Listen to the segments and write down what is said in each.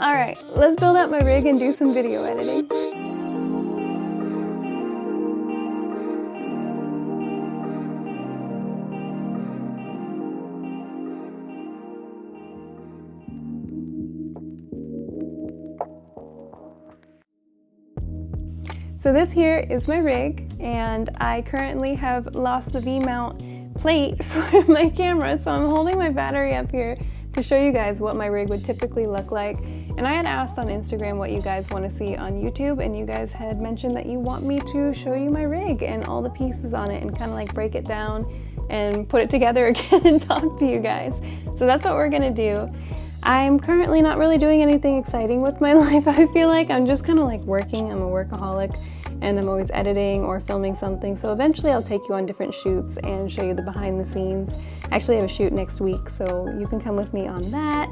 Alright, let's build out my rig and do some video editing. So this here is my rig, and I currently have lost the V-mount plate for my camera, so I'm holding my battery up here to show you guys what my rig would typically look like. And I had asked on Instagram what you guys want to see on YouTube, and you guys had mentioned that you want me to show you my rig and all the pieces on it and kind of like break it down and put it together again and talk to you guys. So that's what we're gonna do. I'm currently not really doing anything exciting with my life. I feel like I'm just kind of like working. I'm a workaholic and I'm always editing or filming something. So eventually I'll take you on different shoots and show you the behind the scenes. Actually, I have a shoot next week, so you can come with me on that.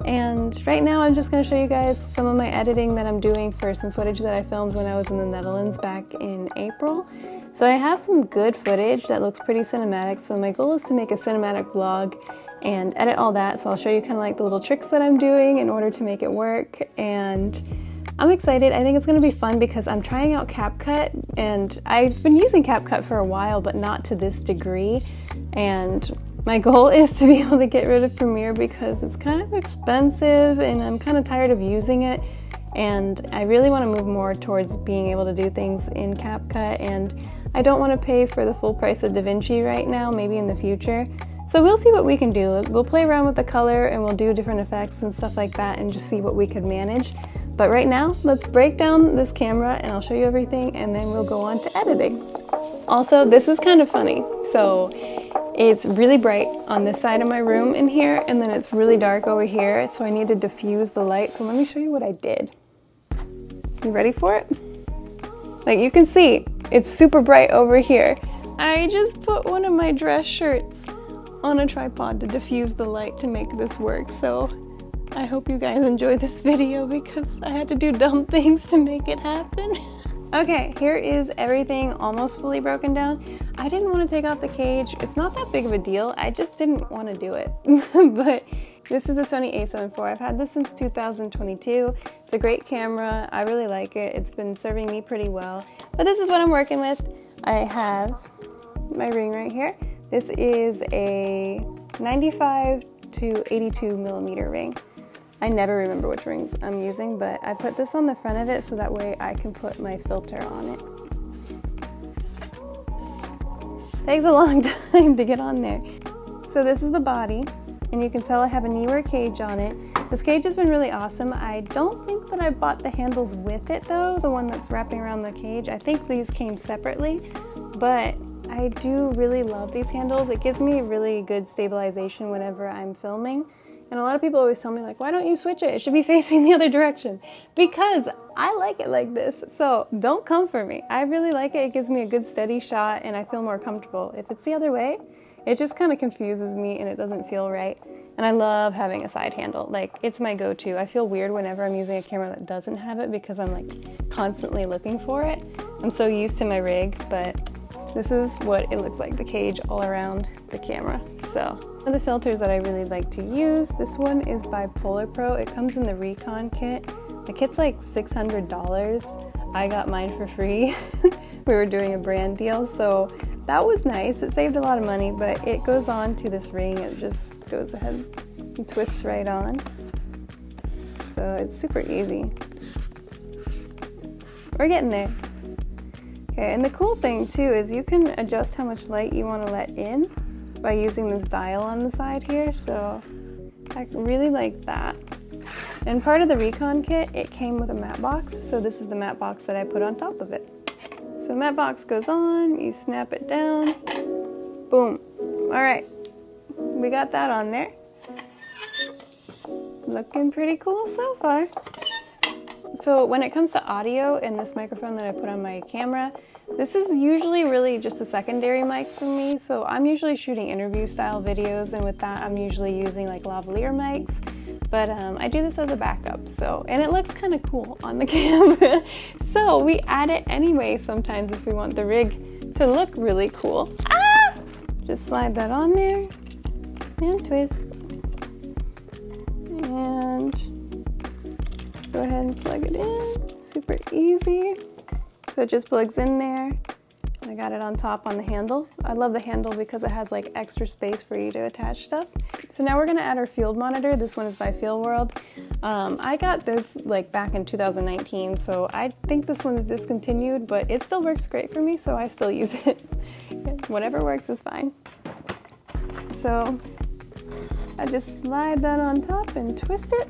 And right now I'm just going to show you guys some of my editing that I'm doing for some footage that I filmed when I was in the Netherlands back in April. So I have some good footage that looks pretty cinematic. So my goal is to make a cinematic vlog and edit all that. So I'll show you kind of like the little tricks that I'm doing in order to make it work. And I'm excited. I think it's going to be fun because I'm trying out CapCut, and I've been using CapCut for a while, but not to this degree. And my goal is to be able to get rid of Premiere because it's kind of expensive and I'm kind of tired of using it. And I really want to move more towards being able to do things in CapCut, and I don't want to pay for the full price of DaVinci right now, maybe in the future. So we'll see what we can do. We'll play around with the color and we'll do different effects and stuff like that and just see what we could manage. But right now, let's break down this camera and I'll show you everything, and then we'll go on to editing. Also, this is kind of funny. So it's really bright on this side of my room in here, and then it's really dark over here. So I need to diffuse the light. So let me show you what I did. You ready for it? Like you can see, it's super bright over here. I just put one of my dress shirts on a tripod to diffuse the light to make this work. So I hope you guys enjoy this video because I had to do dumb things to make it happen. Okay, here is everything almost fully broken down. I didn't want to take off the cage. It's not that big of a deal. I just didn't want to do it. But this is the Sony a7 IV. I've had this since 2022. It's a great camera. I really like it. It's been serving me pretty well. But this is what I'm working with. I have my ring right here. This is a 95 to 82 millimeter ring. I never remember which rings I'm using, but I put this on the front of it so that way I can put my filter on it. Takes a long time to get on there. So this is the body, and you can tell I have a newer cage on it. This cage has been really awesome. I don't think that I bought the handles with it though, the one that's wrapping around the cage. I think these came separately, but I do really love these handles. It gives me really good stabilization whenever I'm filming. And a lot of people always tell me like, why don't you switch it? It should be facing the other direction. Because I like it like this. So don't come for me. I really like it. It gives me a good steady shot and I feel more comfortable. If it's the other way, it just kind of confuses me and it doesn't feel right. And I love having a side handle. Like, it's my go-to. I feel weird whenever I'm using a camera that doesn't have it because I'm like constantly looking for it. I'm so used to my rig, but this is what it looks like, the cage all around the camera. So one of the filters that I really like to use, this one is by Polar Pro. It comes in the Recon kit. The kit's like $600. I got mine for free. We were doing a brand deal, so that was nice. It saved a lot of money, but it goes on to this ring. It just goes ahead and twists right on. So it's super easy. We're getting there. Okay, and the cool thing too is you can adjust how much light you want to let in by using this dial on the side here, so I really like that. And part of the Recon kit, it came with a matte box, so this is the matte box that I put on top of it. So matte box goes on, you snap it down, boom. All right, we got that on there. Looking pretty cool so far. So when it comes to audio and this microphone that I put on my camera, this is usually really just a secondary mic for me. So I'm usually shooting interview style videos, and with that I'm usually using like lavalier mics. But I do this as a backup, so, and it looks kind of cool on the camera. So we add it anyway sometimes if we want the rig to look really cool. Ah! Just slide that on there and twist. And go ahead and plug it in, super easy. So it just plugs in there. I got it on top on the handle. I love the handle because it has like extra space for you to attach stuff. So now we're gonna add our field monitor. This one is by Field World. I got this like back in 2019, so I think this one is discontinued, but it still works great for me, so I still use it. Whatever works is fine. So I just slide that on top and twist it.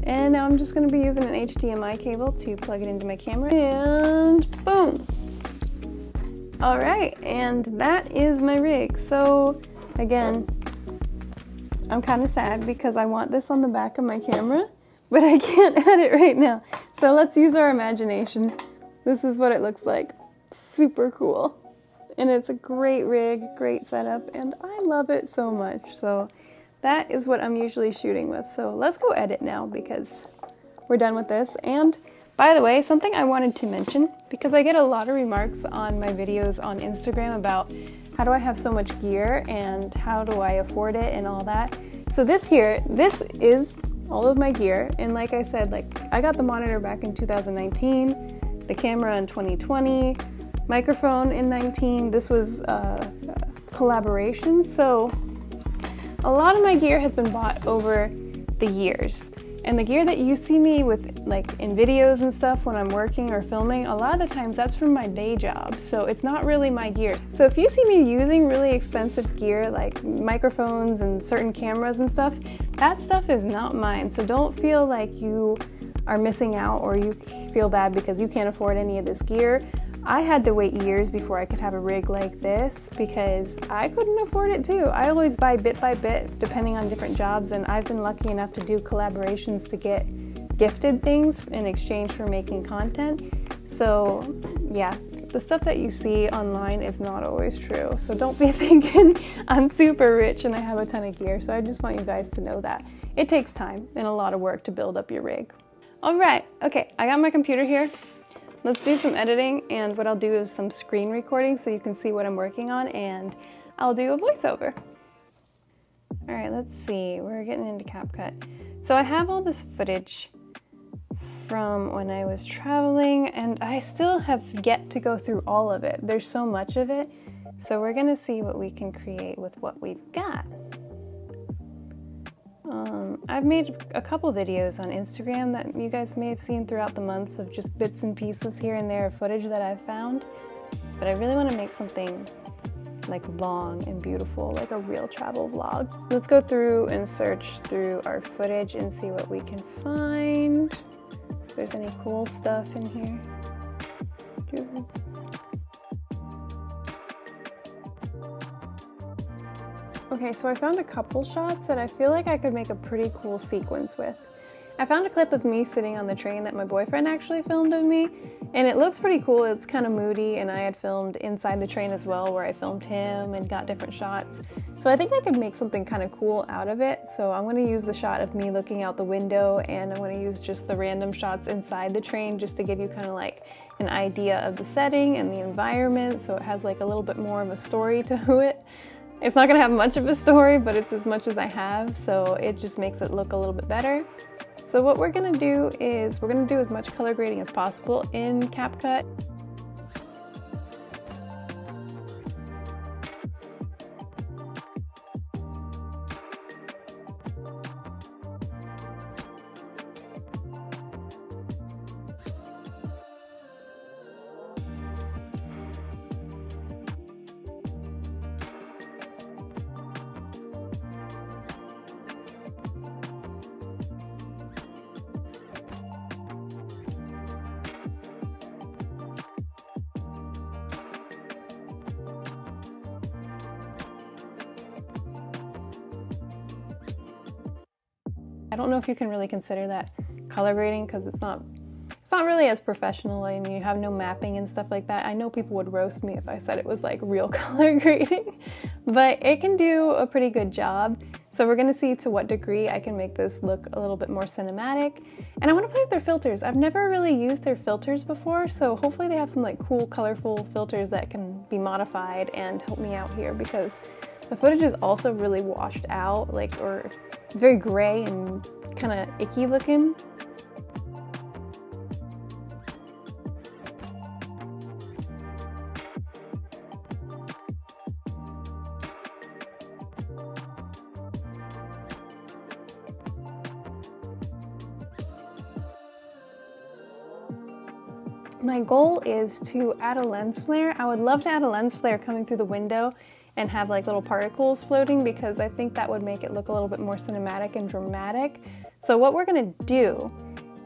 And now I'm just gonna be using an HDMI cable to plug it into my camera, and boom. All right, and that is my rig. So again, I'm kind of sad because I want this on the back of my camera, but I can't add it right now. So let's use our imagination. This is what it looks like. Super cool. And it's a great rig, great setup, and I love it so much. So that is what I'm usually shooting with. So let's go edit now because we're done with this. And by the way, something I wanted to mention, because I get a lot of remarks on my videos on Instagram about how do I have so much gear and how do I afford it and all that. So this is all of my gear. And like I said, like I got the monitor back in 2019, the camera in 2020, microphone in 19. This was a collaboration. So a lot of my gear has been bought over the years. And the gear that you see me with, like in videos and stuff when I'm working or filming, a lot of the times that's from my day job. So it's not really my gear. So if you see me using really expensive gear like microphones and certain cameras and stuff, that stuff is not mine. So don't feel like you are missing out or you feel bad because you can't afford any of this gear. I had to wait years before I could have a rig like this because I couldn't afford it too. I always buy bit by bit depending on different jobs, and I've been lucky enough to do collaborations to get gifted things in exchange for making content. So yeah, the stuff that you see online is not always true. So don't be thinking I'm super rich and I have a ton of gear. So I just want you guys to know that it takes time and a lot of work to build up your rig. All right, okay, I got my computer here. Let's do some editing, and what I'll do is some screen recording so you can see what I'm working on, and I'll do a voiceover. All right, let's see, we're getting into CapCut. So I have all this footage from when I was traveling, and I still have yet to go through all of it. There's so much of it, so we're gonna see what we can create with what we've got. I've made a couple videos on Instagram that you guys may have seen throughout the months of just bits and pieces here and there of footage that I've found, but I really want to make something like long and beautiful, like a real travel vlog. Let's go through and search through our footage and see what we can find. If there's any cool stuff in here. Okay, so I found a couple shots that I feel like I could make a pretty cool sequence with. I found a clip of me sitting on the train that my boyfriend actually filmed of me, and it looks pretty cool. It's kind of moody, and I had filmed inside the train as well where I filmed him and got different shots. So I think I could make something kind of cool out of it. So I'm going to use the shot of me looking out the window, and I'm going to use just the random shots inside the train just to give you kind of like an idea of the setting and the environment, so it has like a little bit more of a story to it. It's not gonna have much of a story, but it's as much as I have, so it just makes it look a little bit better. So what we're gonna do is we're gonna do as much color grading as possible in CapCut. I don't know if you can really consider that color grading because it's not really as professional, and you have no mapping and stuff like that. I know people would roast me if I said it was like real color grading, but it can do a pretty good job. So we're gonna see to what degree I can make this look a little bit more cinematic. And I wanna play with their filters. I've never really used their filters before, so hopefully they have some like cool, colorful filters that can be modified and help me out here, because the footage is also really washed out, or it's very gray and kind of icky looking. My goal is to add a lens flare. I would love to add a lens flare coming through the window and have like little particles floating, because I think that would make it look a little bit more cinematic and dramatic. So what we're gonna do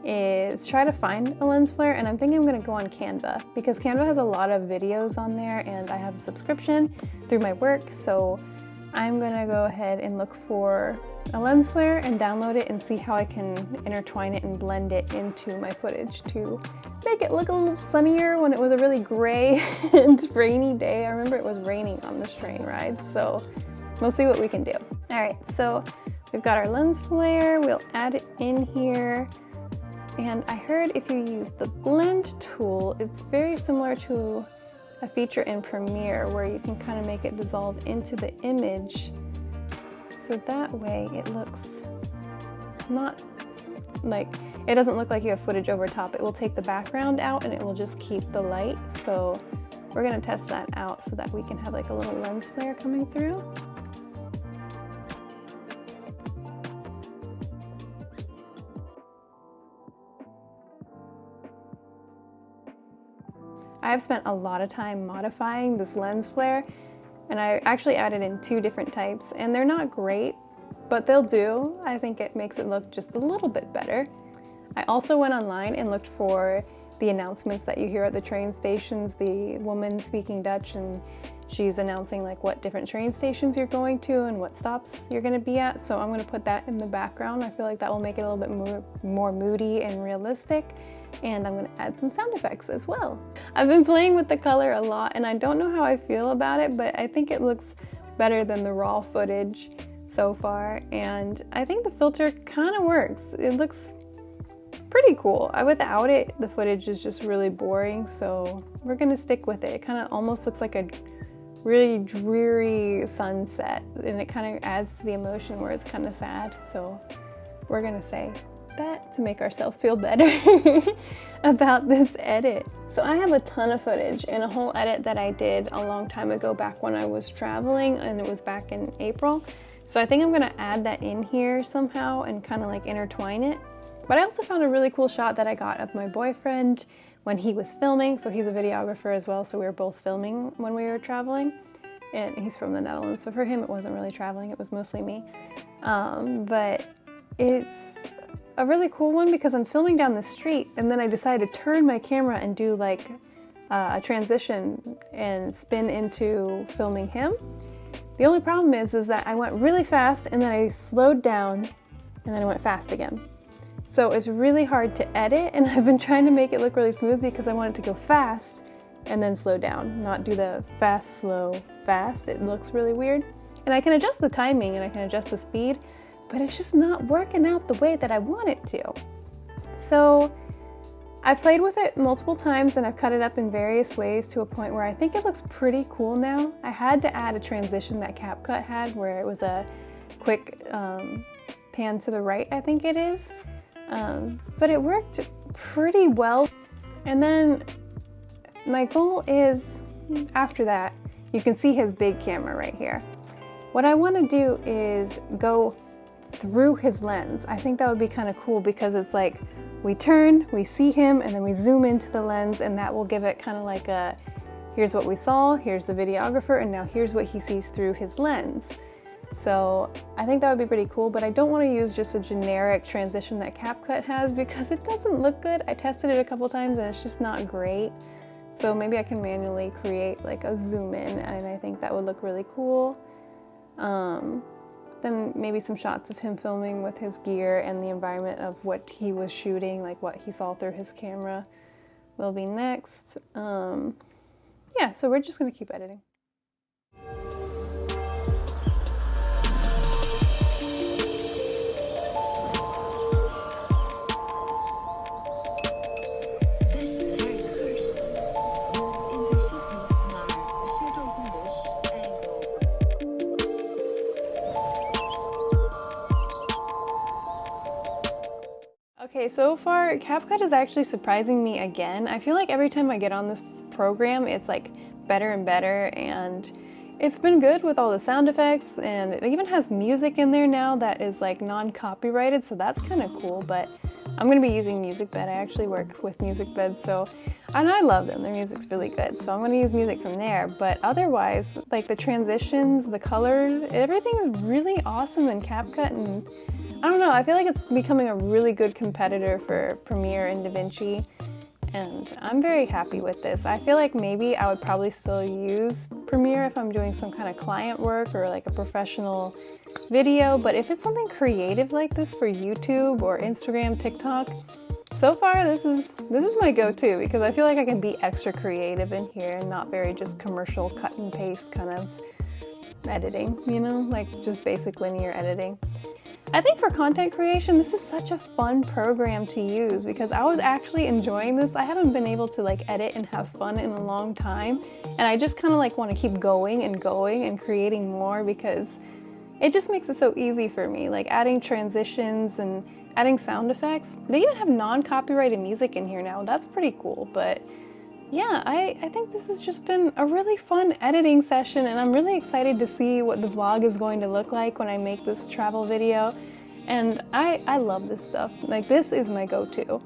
is try to find a lens flare, and I'm thinking I'm gonna go on Canva, because Canva has a lot of videos on there and I have a subscription through my work, so I'm gonna go ahead and look for a lens flare and download it and see how I can intertwine it and blend it into my footage to make it look a little sunnier when it was a really gray and rainy day. I remember it was raining on this train ride, so we'll see what we can do. All right, so we've got our lens flare, we'll add it in here. And I heard if you use the blend tool, it's very similar to a feature in Premiere where you can kind of make it dissolve into the image. So that way it looks not like, it doesn't look like you have footage over top. It will take the background out and it will just keep the light. So we're gonna test that out so that we can have like a little lens flare coming through. I've spent a lot of time modifying this lens flare, and I actually added in 2 different types, and they're not great, but they'll do. I think it makes it look just a little bit better. I also went online and looked for the announcements that you hear at the train stations, the woman speaking Dutch, and she's announcing like what different train stations you're going to and what stops you're going to be at. So I'm going to put that in the background. I feel like that will make it a little bit more moody and realistic. And I'm going to add some sound effects as well. I've been playing with the color a lot and I don't know how I feel about it, but I think it looks better than the raw footage so far. And I think the filter kind of works. It looks pretty cool. Without it, the footage is just really boring, so we're going to stick with it. It kind of almost looks like a really dreary sunset, and it kind of adds to the emotion where it's kind of sad. So we're going to say that to make ourselves feel better about this edit. So I have a ton of footage and a whole edit that I did a long time ago back when I was traveling, and it was back in April. So I think I'm gonna add that in here somehow and kind of like intertwine it. But I also found a really cool shot that I got of my boyfriend when he was filming. So he's a videographer as well, so we were both filming when we were traveling. And he's from the Netherlands, so for him it wasn't really traveling, it was mostly me. But it's a really cool one because I'm filming down the street and then I decided to turn my camera and do like a transition and spin into filming him. The only problem is that I went really fast and then I slowed down and then I went fast again. So it's really hard to edit, and I've been trying to make it look really smooth because I want it to go fast and then slow down, not do the fast, slow, fast. It looks really weird. And I can adjust the timing and I can adjust the speed, but it's just not working out the way that I want it to. So I've played with it multiple times and I've cut it up in various ways to a point where I think it looks pretty cool now. I had to add a transition that CapCut had where it was a quick pan to the right, I think it is. But it worked pretty well. And then my goal is, after that, you can see his big camera right here. What I want to do is go through his lens. I think that would be kind of cool because it's like we turn, we see him, and then we zoom into the lens, and that will give it kind of like a, here's what we saw, here's the videographer, and now here's what he sees through his lens. So I think that would be pretty cool, but I don't want to use just a generic transition that CapCut has because it doesn't look good. I tested it a couple times and it's just not great. So maybe I can manually create like a zoom in, and I think that would look really cool. Then maybe some shots of him filming with his gear and the environment of what he was shooting, like what he saw through his camera will be next. Yeah, so we're just gonna keep editing. Okay, so far CapCut is actually surprising me again. I feel like every time I get on this program, it's like better and better, and it's been good with all the sound effects, and it even has music in there now that is like non-copyrighted, so that's kind of cool. But I'm going to be using MusicBed. I actually work with MusicBed, so, and I love them. Their music's really good, so I'm going to use music from there. But otherwise, like the transitions, the colors, everything is really awesome in CapCut, and I don't know, I feel like it's becoming a really good competitor for Premiere and DaVinci, and I'm very happy with this. I feel like maybe I would probably still use Premiere if I'm doing some kind of client work or like a professional video, but if it's something creative like this for YouTube or Instagram, TikTok, so far this is my go-to, because I feel like I can be extra creative in here and not very just commercial cut and paste kind of editing, you know, like just basic linear editing. I think for content creation, this is such a fun program to use, because I was actually enjoying this. I haven't been able to like edit and have fun in a long time, and I just kind of like want to keep going and creating more, because it just makes it so easy for me, like adding transitions and adding sound effects. They even have non-copyrighted music in here now. That's pretty cool. But yeah, I think this has just been a really fun editing session, and I'm really excited to see what the vlog is going to look like when I make this travel video. And I love this stuff. Like, this is my go-to.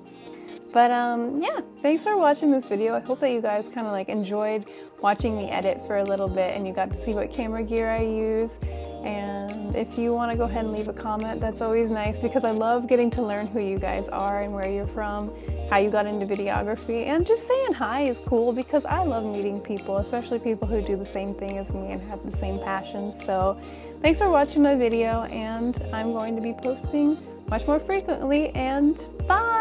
But yeah, thanks for watching this video. I hope that you guys kind of like enjoyed watching me edit for a little bit, and you got to see what camera gear I use. And if you want to go ahead and leave a comment, that's always nice, because I love getting to learn who you guys are and where you're from, how you got into videography, and just saying hi is cool, because I love meeting people, especially people who do the same thing as me and have the same passions. So thanks for watching my video, and I'm going to be posting much more frequently, and bye!